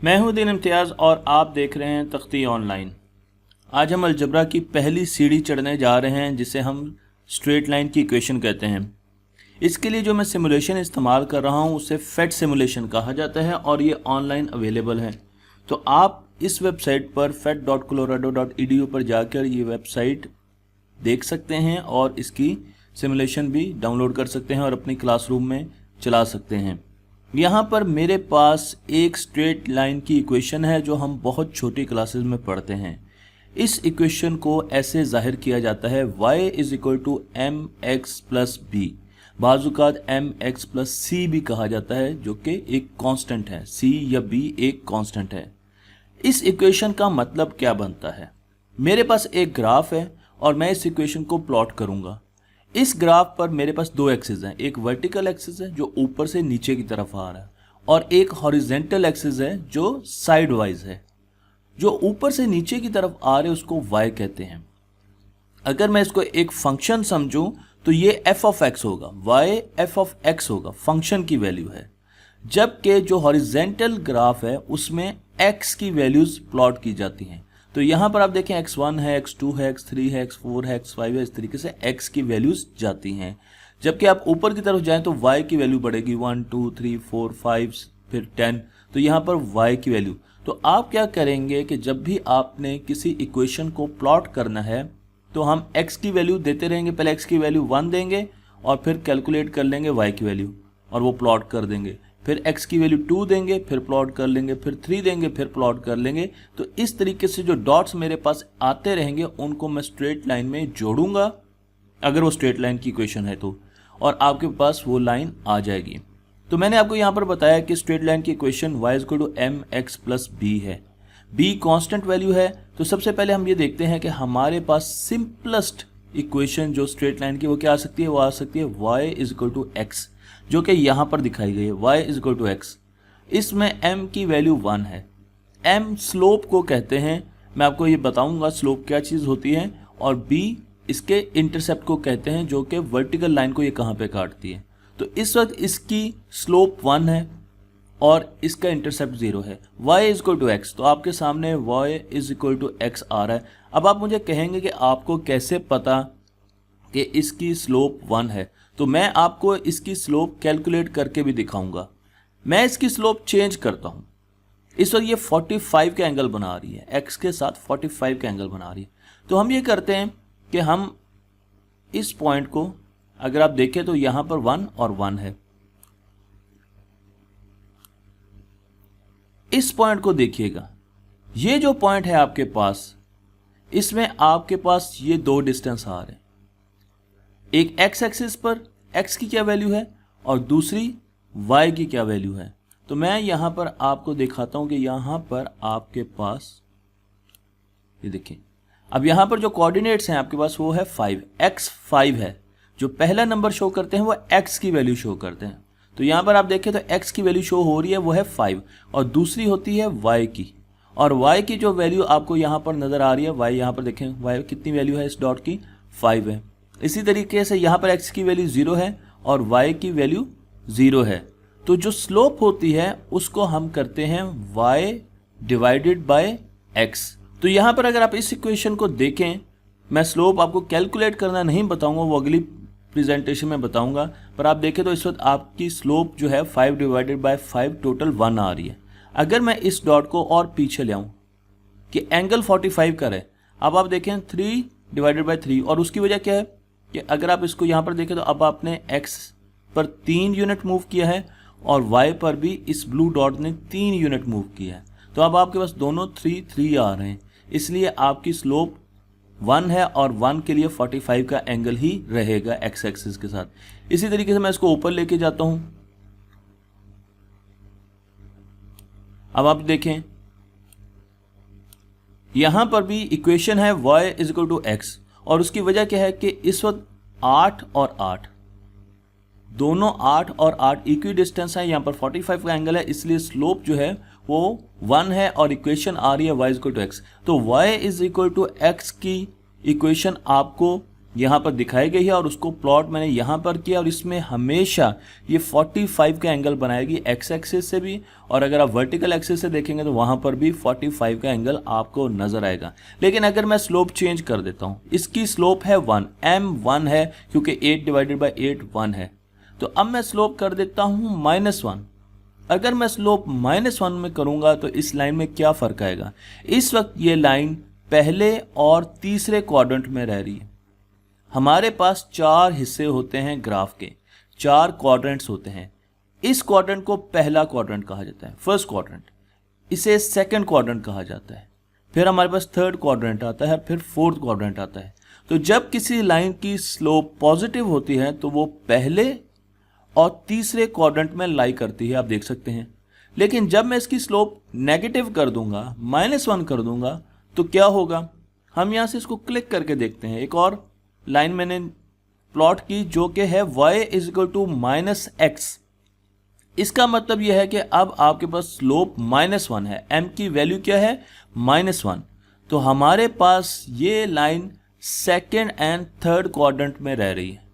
मैं हूं दीन इम्तियाज़ और आप देख रहे हैं तख्ती ऑनलाइन। आज हम अलजबरा की पहली सीढ़ी चढ़ने जा रहे हैं जिसे हम स्ट्रेट लाइन की इक्वेशन कहते हैं। इसके लिए जो मैं सिमुलेशन इस्तेमाल कर रहा हूं उसे फेट सिमुलेशन कहा जाता है और ये ऑनलाइन अवेलेबल है। तो आप इस वेबसाइट पर fet.colorado.edu पर जाकर ये वेबसाइट देख सकते हैं और इसकी सिमुलेशन भी डाउनलोड कर सकते हैं और अपनी क्लासरूम में चला सकते हैं। यहाँ पर मेरे पास एक स्ट्रेट लाइन की इक्वेशन है जो हम बहुत छोटी क्लासेस में पढ़ते हैं। इस इक्वेशन को ऐसे जाहिर किया जाता है y is equal to M x plus B, बाजुकात एम एक्स प्लस सी भी कहा जाता है, जो कि एक कांस्टेंट है। c या b एक कांस्टेंट है। इस इक्वेशन का मतलब क्या बनता है? मेरे पास एक ग्राफ है और मैं इस इक्वेशन को प्लॉट करूंगा। इस ग्राफ पर मेरे पास दो एक्सिस हैं, एक वर्टिकल एक्सिस है जो ऊपर से नीचे की तरफ आ रहा है और एक हॉरिजेंटल एक्सिस है जो साइड वाइज है। जो ऊपर से नीचे की तरफ आ रहे उसको y कहते हैं। अगर मैं इसको एक फंक्शन समझूं तो ये f ऑफ x होगा, y f ऑफ x होगा, फंक्शन की वैल्यू है। जबकि जो हॉरिजेंटल ग्राफ है उसमें x की वैल्यूज प्लॉट की जाती हैं। तो यहाँ पर आप देखें x1 है, x2 है, x3 है, x4 है, x5 है, इस तरीके से x की वैल्यूज जाती हैं। जबकि आप ऊपर की तरफ जाएं तो y की वैल्यू बढ़ेगी 1 2 3 4 5 फिर 10। तो यहाँ पर y की वैल्यू। तो आप क्या करेंगे कि जब भी आपने किसी इक्वेशन को प्लॉट करना है तो हम x की वैल्यू देते रहेंगे। पहले x की वैल्यू 1 देंगे और फिर कैलकुलेट कर लेंगे y की वैल्यू और वो प्लॉट कर देंगे। फिर x की वैल्यू 2 देंगे, फिर प्लॉट कर लेंगे, फिर 3 देंगे, फिर प्लॉट कर लेंगे। तो इस तरीके से जो डॉट्स मेरे पास आते रहेंगे उनको मैं स्ट्रेट लाइन में जोड़ूंगा, अगर वो स्ट्रेट लाइन की इक्वेशन है तो, और आपके पास वो लाइन आ जाएगी। तो मैंने आपको यहाँ पर बताया कि स्ट्रेट लाइन की equation y is equal to M x plus b है। b कांस्टेंट वैल्यू है। तो सबसे पहले हम ये देखते हैं कि हमारे पास सिंपलेस्ट इक्वेशन जो स्ट्रेट लाइन की वो क्या आ सकती है? वो आ सकती है y is equal to x, जो कि यहाँ पर दिखाई गई है y is equal to x. इसमें m की वैल्यू 1 है। m स्लोप को कहते हैं, मैं आपको ये बताऊंगा स्लोप क्या चीज़ होती है, और b इसके इंटरसेप्ट को कहते हैं, जो कि वर्टिकल लाइन को ये कहाँ पे काटती है। तो इस वक्त इसकी स्लोप 1 है और इसका इंटरसेप्ट 0 है। y is equal to x, तो आपके सामने y is equal to X आ रहा है। अब आप मुझे कहेंगे कि आपको कैसे पता कि इसकी स्लोप 1 है? तो मैं आपको इसकी स्लोप कैलकुलेट करके भी दिखाऊंगा। मैं इसकी स्लोप चेंज करता हूं। इस वक्त ये 45 का एंगल बना रही है, x के साथ 45 का एंगल बना रही है। तो हम ये करते हैं कि हम इस पॉइंट को, अगर आप देखें तो यहां पर 1 और 1 है। इस पॉइंट को देखिएगा, ये जो पॉइंट है आपके पास, इसमें आपके पास ये दो डिस्टेंस आ रहे हैं। एक x एक्सिस पर x की क्या वैल्यू है और दूसरी y की क्या वैल्यू है। तो मैं यहां पर आपको दिखाता हूं कि यहां पर आपके पास, ये देखिए, अब यहां पर जो कोऑर्डिनेट्स हैं आपके पास वो है 5, x 5 है। जो पहला नंबर शो करते हैं वो x की वैल्यू शो करते हैं। तो यहां पर आप देखें तो x की वैल्यू शो हो रही है वो है 5 और दूसरी होती है y की, और y की जो वैल्यू आपको यहां पर नजर आ रही है, y यहां पर देखें y कितनी वैल्यू है इस डॉट की, 5 है। इसी तरीके से यहाँ पर x की वैल्यू 0 है और y की वैल्यू 0 है। तो जो स्लोप होती है उसको हम करते हैं y डिवाइडेड बाय x। तो यहाँ पर अगर आप इस इक्वेशन को देखें, मैं स्लोप आपको कैलकुलेट करना नहीं बताऊंगा, वो अगली प्रेजेंटेशन में बताऊंगा, पर आप देखें तो इस वक्त आपकी स्लोप जो है 5 डिवाइडेड बाय 5 टोटल 1 आ रही है। अगर मैं इस डॉट को और पीछे ले आऊँ कि एंगल 45 का रहे, अब आप देखें 3 डिवाइडेड बाय 3, और उसकी वजह क्या है कि अगर आप इसको यहाँ पर देखें तो अब आपने x पर 3 यूनिट मूव किया है और y पर भी इस ब्लू डॉट ने 3 यूनिट मूव किया है। तो अब आपके पास दोनों 3 3 आ रहे हैं, इसलिए आपकी स्लोप 1 है और 1 के लिए 45 का एंगल ही रहेगा x एक्सिस के साथ। इसी तरीके से मैं इसको ऊपर लेके जाता हूं। अब आप देखें यहां पर भी इक्वेशन है y is equal to x, और उसकी वजह क्या है कि इस वक्त 8 और 8 दोनों 8 और 8 इक्वी डिस्टेंस है। यहाँ पर 45 का एंगल है, इसलिए स्लोप जो है वो 1 है और इक्वेशन आ रही है y is equal to x. तो y is equal to x की इक्वेशन आपको यहाँ पर दिखाई गई है और उसको प्लॉट मैंने यहाँ पर किया और इसमें हमेशा ये 45 का एंगल बनाएगी एक्स एक्सिस से भी, और अगर आप वर्टिकल एक्सिस से देखेंगे तो वहाँ पर भी 45 का एंगल आपको नजर आएगा। लेकिन अगर मैं स्लोप चेंज कर देता हूँ, इसकी स्लोप है 1, m1 है क्योंकि 8 डिवाइडेड बाई 8 1 है, तो अब मैं स्लोप कर देता हूँ -1। अगर मैं स्लोप -1 में करूँगा तो इस लाइन में क्या फ़र्क आएगा, इस वक्त ये लाइन पहले और तीसरे क्वाड्रेंट में रह रही है। हमारे पास 4 हिस्से होते हैं ग्राफ के, 4 क्वाड्रेंट्स होते हैं। इस क्वाड्रेंट को पहला क्वाड्रेंट कहा जाता है, फर्स्ट क्वाड्रेंट। इसे सेकंड क्वाड्रेंट कहा जाता है। फिर हमारे पास थर्ड क्वाड्रेंट आता है, फिर फोर्थ क्वाड्रेंट आता है। तो जब किसी लाइन की स्लोप पॉजिटिव होती है तो वो पहले और तीसरे क्वाड्रेंट में लाई करती है, आप देख सकते हैं। लेकिन जब मैं इसकी स्लोप नेगेटिव कर दूंगा, -1 कर दूंगा, तो क्या होगा, हम यहाँ से इसको क्लिक करके देखते हैं। एक और लाइन मैंने प्लॉट की जो कि है y = -x। इसका मतलब यह है कि अब आपके पास स्लोप -1 है, m की वैल्यू क्या है, -1। तो हमारे पास ये line second and third quadrant में रह रही है।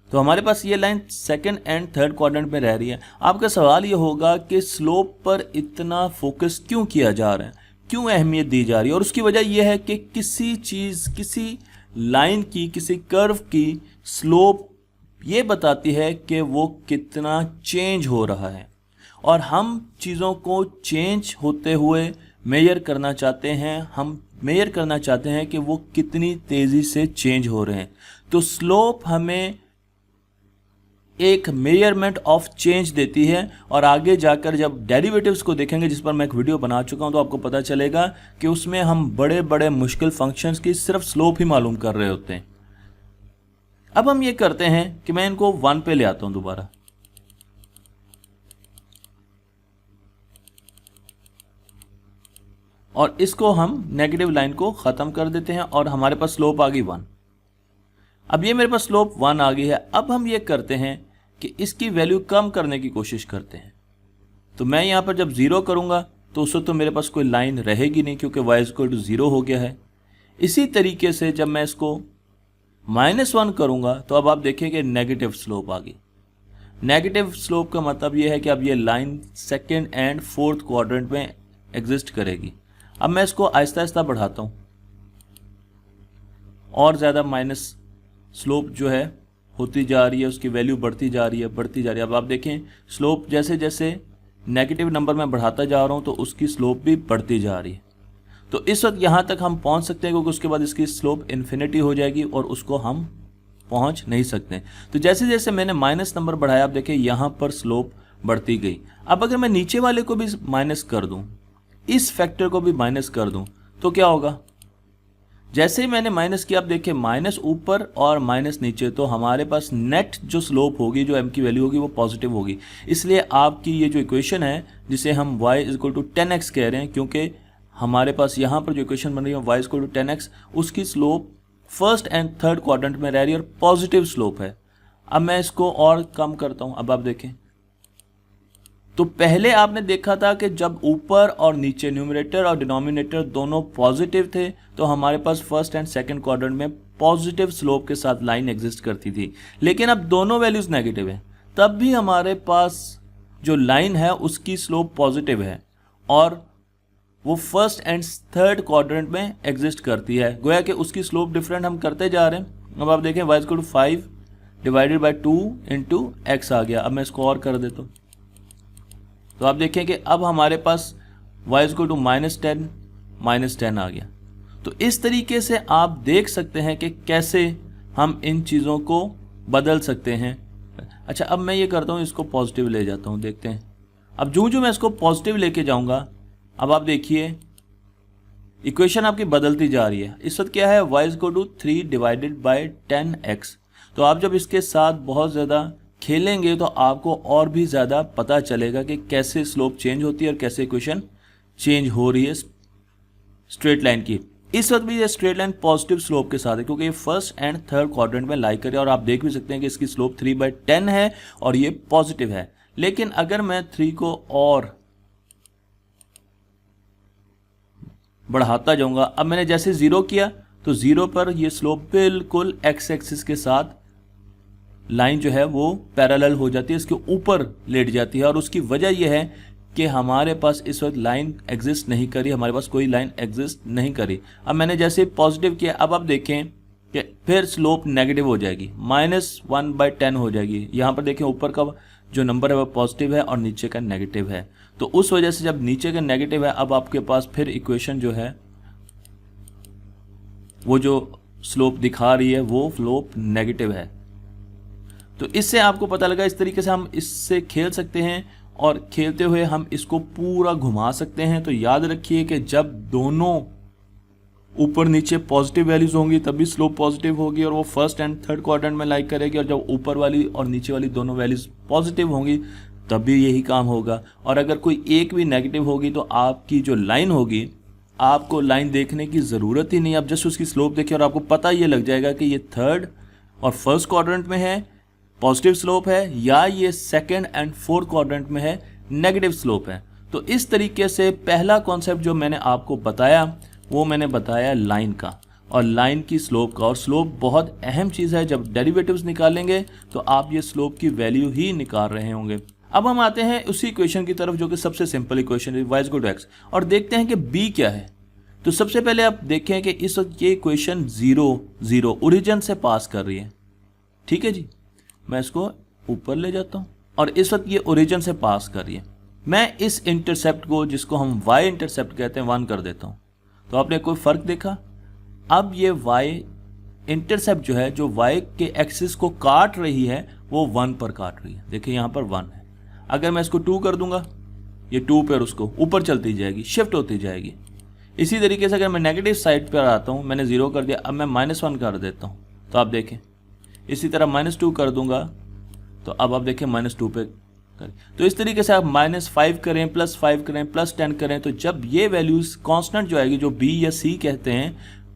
तो हमारे पास ये line second and third quadrant में रह रही है। आपका सवाल ये होगा कि स्लोप पर इतना फोकस क्यों किया जा रहा है, क्यों अहमियत दी जा रही है, और उसकी वजह यह है कि किसी चीज़, किसी लाइन की, किसी कर्व की स्लोप ये बताती है कि वो कितना चेंज हो रहा है, और हम चीज़ों को चेंज होते हुए मेजर करना चाहते हैं। हम मेजर करना चाहते हैं कि वो कितनी तेज़ी से चेंज हो रहे हैं। तो स्लोप हमें एक मेजरमेंट ऑफ चेंज देती है, और आगे जाकर जब डेरिवेटिव्स को देखेंगे, जिस पर मैं एक वीडियो बना चुका हूं, तो आपको पता चलेगा कि उसमें हम बड़े बड़े मुश्किल फंक्शंस की सिर्फ स्लोप ही मालूम कर रहे होते हैं। अब हम ये करते हैं कि मैं इनको 1 पे ले आता हूं दोबारा, और इसको हम नेगेटिव लाइन को ख़त्म कर देते हैं और हमारे पास स्लोप आ गई 1। अब ये मेरे पास स्लोप 1 आ गई है। अब हम ये करते हैं कि इसकी वैल्यू कम करने की कोशिश करते हैं। तो मैं यहाँ पर जब 0 करूँगा तो उस वक्त तो मेरे पास कोई लाइन रहेगी नहीं, क्योंकि y = 0 हो गया है। इसी तरीके से जब मैं इसको -1 करूँगा तो अब आप देखिए नेगेटिव स्लोप आ गई। नेगेटिव स्लोप का मतलब ये है कि अब ये line second and fourth quadrant में एग्जिस्ट करेगी। अब मैं इसको आहिस्ता आहिस्ता बढ़ाता हूँ, और ज़्यादा माइनस स्लोप जो है होती जा रही है, उसकी वैल्यू बढ़ती जा रही है, बढ़ती जा रही है। अब आप देखें स्लोप जैसे जैसे नेगेटिव नंबर में बढ़ाता जा रहा हूँ तो उसकी स्लोप भी बढ़ती जा रही है। तो इस वक्त यहाँ तक हम पहुँच सकते हैं, क्योंकि उसके बाद इसकी स्लोप इन्फिनिटी हो जाएगी और उसको हम पहुँच नहीं सकते। तो जैसे जैसे मैंने माइनस नंबर बढ़ाया, आप देखें यहाँ पर स्लोप बढ़ती गई। अब अगर मैं नीचे वाले को भी माइनस कर दूँ, इस फैक्टर को भी माइनस कर दूँ, तो क्या होगा, जैसे ही मैंने माइनस किया, आप देखिए माइनस ऊपर और माइनस नीचे, तो हमारे पास नेट जो स्लोप होगी, जो m की वैल्यू होगी, वो पॉजिटिव होगी। इसलिए आपकी ये जो इक्वेशन है, जिसे हम y = 10x कह रहे हैं, क्योंकि हमारे पास यहाँ पर जो इक्वेशन बन रही है y = 10x, उसकी slope first and third quadrant में रह रही है और पॉजिटिव स्लोप है। अब मैं इसको और कम करता हूँ। अब आप देखें तो पहले आपने देखा था कि जब ऊपर और नीचे, न्यूमरेटर और डिनोमिनेटर दोनों पॉजिटिव थे, तो हमारे पास फर्स्ट एंड सेकंड क्वाड्रेंट में पॉजिटिव स्लोप के साथ लाइन एग्जिस्ट करती थी। लेकिन अब दोनों वैल्यूज नेगेटिव हैं, तब भी हमारे पास जो लाइन है उसकी स्लोप पॉजिटिव है, और वो फर्स्ट एंड थर्ड क्वाड्रेंट में एग्जिस्ट करती है। गोया कि उसकी स्लोप डिफरेंट हम करते जा रहे हैं। अब आप देखें y = 5 divided by 2 into x आ गया। अब मैं इसको और कर देता हूँ, तो आप देखें कि अब हमारे पास y = -10 आ गया। तो इस तरीके से आप देख सकते हैं कि कैसे हम इन चीज़ों को बदल सकते हैं। अच्छा, अब मैं ये करता हूँ, इसको पॉजिटिव ले जाता हूँ, देखते हैं। अब जो मैं इसको पॉजिटिव लेके जाऊँगा, अब आप देखिए इक्वेशन आपकी बदलती जा रही है। इस वक्त क्या है, y = 3 डिवाइडेड बाई 10x। तो आप जब इसके साथ बहुत ज़्यादा खेलेंगे तो आपको और भी ज़्यादा पता चलेगा कि कैसे स्लोप चेंज होती है और कैसे इक्वेशन चेंज हो रही है स्ट्रेट लाइन की। इस वक्त भी ये स्ट्रेट लाइन पॉजिटिव स्लोप के साथ है, क्योंकि ये फर्स्ट एंड थर्ड क्वाड्रेंट में लाई करे, और आप देख भी सकते हैं कि इसकी स्लोप 3/10 है और ये पॉजिटिव है। लेकिन अगर मैं 3 को और बढ़ाता जाऊंगा, अब मैंने जैसे 0 किया तो 0 पर ये स्लोप बिल्कुल एक्स एक्सिस के साथ लाइन जो है वो पैरेलल हो जाती है, इसके ऊपर लेट जाती है। और उसकी वजह यह है कि हमारे पास इस वक्त लाइन एग्जिस्ट नहीं करी, हमारे पास कोई लाइन एग्जिस्ट नहीं करी। अब मैंने जैसे पॉजिटिव किया, अब आप देखें कि फिर स्लोप नेगेटिव हो जाएगी, -1/10 हो जाएगी। यहाँ पर देखें ऊपर का जो नंबर है वो पॉजिटिव है और नीचे का नेगेटिव है। तो उस वजह से जब नीचे का नेगेटिव है, अब आपके पास फिर इक्वेशन जो है वो जो स्लोप दिखा रही है वो स्लोप नेगेटिव है। तो इससे आपको पता लगा, इस तरीके से हम इससे खेल सकते हैं और खेलते हुए हम इसको पूरा घुमा सकते हैं। तो याद रखिए कि जब दोनों ऊपर नीचे पॉजिटिव वैल्यूज होंगी तभी स्लोप पॉजिटिव होगी और वो फर्स्ट एंड थर्ड क्वाड्रेंट में लाइक करेगी, और जब ऊपर वाली और नीचे वाली दोनों वैल्यूज पॉजिटिव होंगी तभी यही काम होगा। और अगर कोई एक भी नेगेटिव होगी तो आपकी जो लाइन होगी, आपको लाइन देखने की ज़रूरत ही नहीं, आप जस्ट उसकी स्लोप देखिए और आपको पता ये लग जाएगा कि ये थर्ड और फर्स्ट क्वाड्रेंट में है पॉजिटिव स्लोप है, या ये सेकेंड एंड फोर्थ क्वाड्रेंट में है नेगेटिव स्लोप है। तो इस तरीके से पहला कॉन्सेप्ट जो मैंने आपको बताया वो मैंने बताया लाइन का और लाइन की स्लोप का। और स्लोप बहुत अहम चीज़ है, जब डेरिवेटिव्स निकालेंगे तो आप ये स्लोप की वैल्यू ही निकाल रहे होंगे। अब हम आते हैं उसी इक्वेशन की तरफ जो कि सबसे सिंपल इक्वेशन है, y = x, और देखते हैं कि b क्या है। तो सबसे पहले आप देखें कि इस वक्त ये इक्वेशन 0 ओरिजिन से पास कर रही है। ठीक है जी, मैं इसको ऊपर ले जाता हूँ और इस वक्त ये ओरिजिन से पास कर रही है। मैं इस इंटरसेप्ट को, जिसको हम y इंटरसेप्ट कहते हैं, 1 कर देता हूँ। तो आपने कोई फ़र्क देखा? अब ये y इंटरसेप्ट जो है, जो y के एक्सिस को काट रही है, वो 1 पर काट रही है। देखिए यहाँ पर 1 है। अगर मैं इसको 2 कर दूंगा, ये 2 पर उसको ऊपर चलती जाएगी, शिफ्ट होती जाएगी। इसी तरीके से अगर मैं नेगेटिव साइड पर आता हूँ, मैंने 0 कर दिया, अब मैं -1 कर देता हूँ, तो आप देखें। इसी तरह -2 कर दूंगा, तो अब आप देखें -2 पे करें। तो इस तरीके से आप -5 करें, +5 करें, +10 करें, तो जब ये वैल्यूज कांस्टेंट जो आएगी, जो b या c कहते हैं,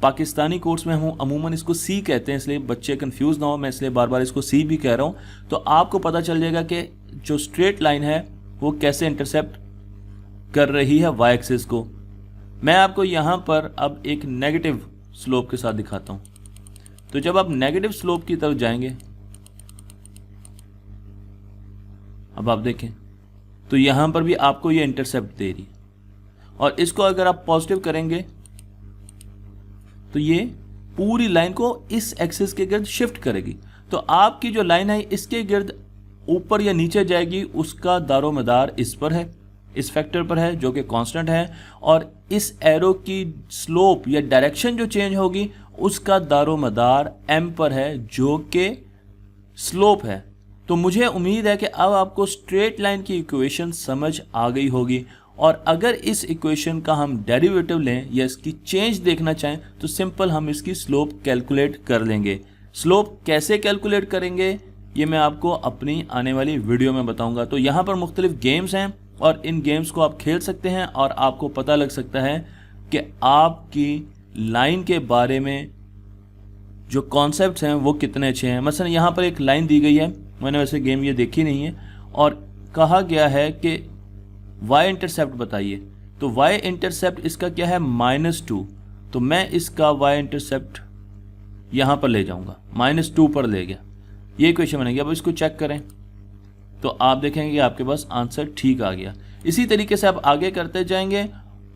पाकिस्तानी कोर्स में हूँ अमूमन इसको c कहते हैं, इसलिए बच्चे कंफ्यूज ना हो, मैं इसलिए बार बार इसको c भी कह रहा हूँ। तो आपको पता चल जाएगा कि जो स्ट्रेट लाइन है वो कैसे इंटरसेप्ट कर रही है y एक्सिस को। मैं आपको यहाँ पर अब एक नेगेटिव स्लोप के साथ दिखाता हूँ। तो जब आप नेगेटिव स्लोप की तरफ जाएंगे, अब आप देखें तो यहां पर भी आपको ये इंटरसेप्ट दे रही, और इसको अगर आप पॉजिटिव करेंगे तो ये पूरी लाइन को इस एक्सिस के गिर्द शिफ्ट करेगी। तो आपकी जो लाइन है इसके गिर्द ऊपर या नीचे जाएगी, उसका दारोमदार इस पर है, इस फैक्टर पर है जो कि कांस्टेंट है, और इस एरो की स्लोप या डायरेक्शन जो चेंज होगी उसका दारोमदार m पर है जो कि स्लोप है। तो मुझे उम्मीद है कि अब आपको स्ट्रेट लाइन की इक्वेशन समझ आ गई होगी, और अगर इस इक्वेशन का हम डेरिवेटिव लें या इसकी चेंज देखना चाहें तो सिंपल हम इसकी स्लोप कैलकुलेट कर लेंगे। स्लोप कैसे कैलकुलेट करेंगे ये मैं आपको अपनी आने वाली वीडियो में बताऊंगा। तो यहाँ पर मुख्तलिफ गेम्स हैं और इन गेम्स को आप खेल सकते हैं और आपको पता लग सकता है कि आपकी लाइन के बारे में जो कॉन्सेप्ट्स हैं वो कितने अच्छे हैं। मसलन यहाँ पर एक लाइन दी गई है, मैंने वैसे गेम ये देखी नहीं है, और कहा गया है कि y इंटरसेप्ट बताइए। तो y इंटरसेप्ट इसका क्या है, -2। तो मैं इसका y इंटरसेप्ट यहाँ पर ले जाऊँगा, -2 पर ले गया, ये इक्वेशन बनेगी। अब इसको चेक करें तो आप देखेंगे कि आपके पास आंसर ठीक आ गया। इसी तरीके से आप आगे करते जाएंगे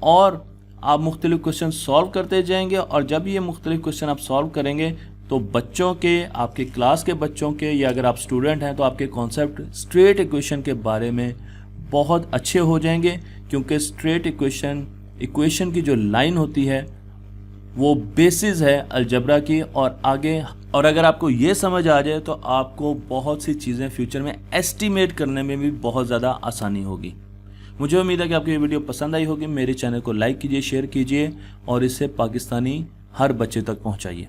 और आप मुख्तलिफ क्वेश्चन सॉल्व करते जाएंगे, और जब ये मुख्तलिफ क्वेश्चन आप सॉल्व करेंगे तो बच्चों के, आपके क्लास के बच्चों के, या अगर आप स्टूडेंट हैं तो आपके कॉन्सेप्ट स्ट्रेट इक्वेशन के बारे में बहुत अच्छे हो जाएंगे, क्योंकि स्ट्रेट इक्वेशन की जो लाइन होती है वो बेसिस है अलजबरा की। और अगर आपको ये समझ आ जाए तो आपको बहुत सी चीज़ें फ्यूचर में एस्टिमेट करने में भी बहुत ज़्यादा आसानी होगी। मुझे उम्मीद है कि आपको ये वीडियो पसंद आई होगी। मेरे चैनल को लाइक कीजिए, शेयर कीजिए और इसे पाकिस्तानी हर बच्चे तक पहुंचाइए।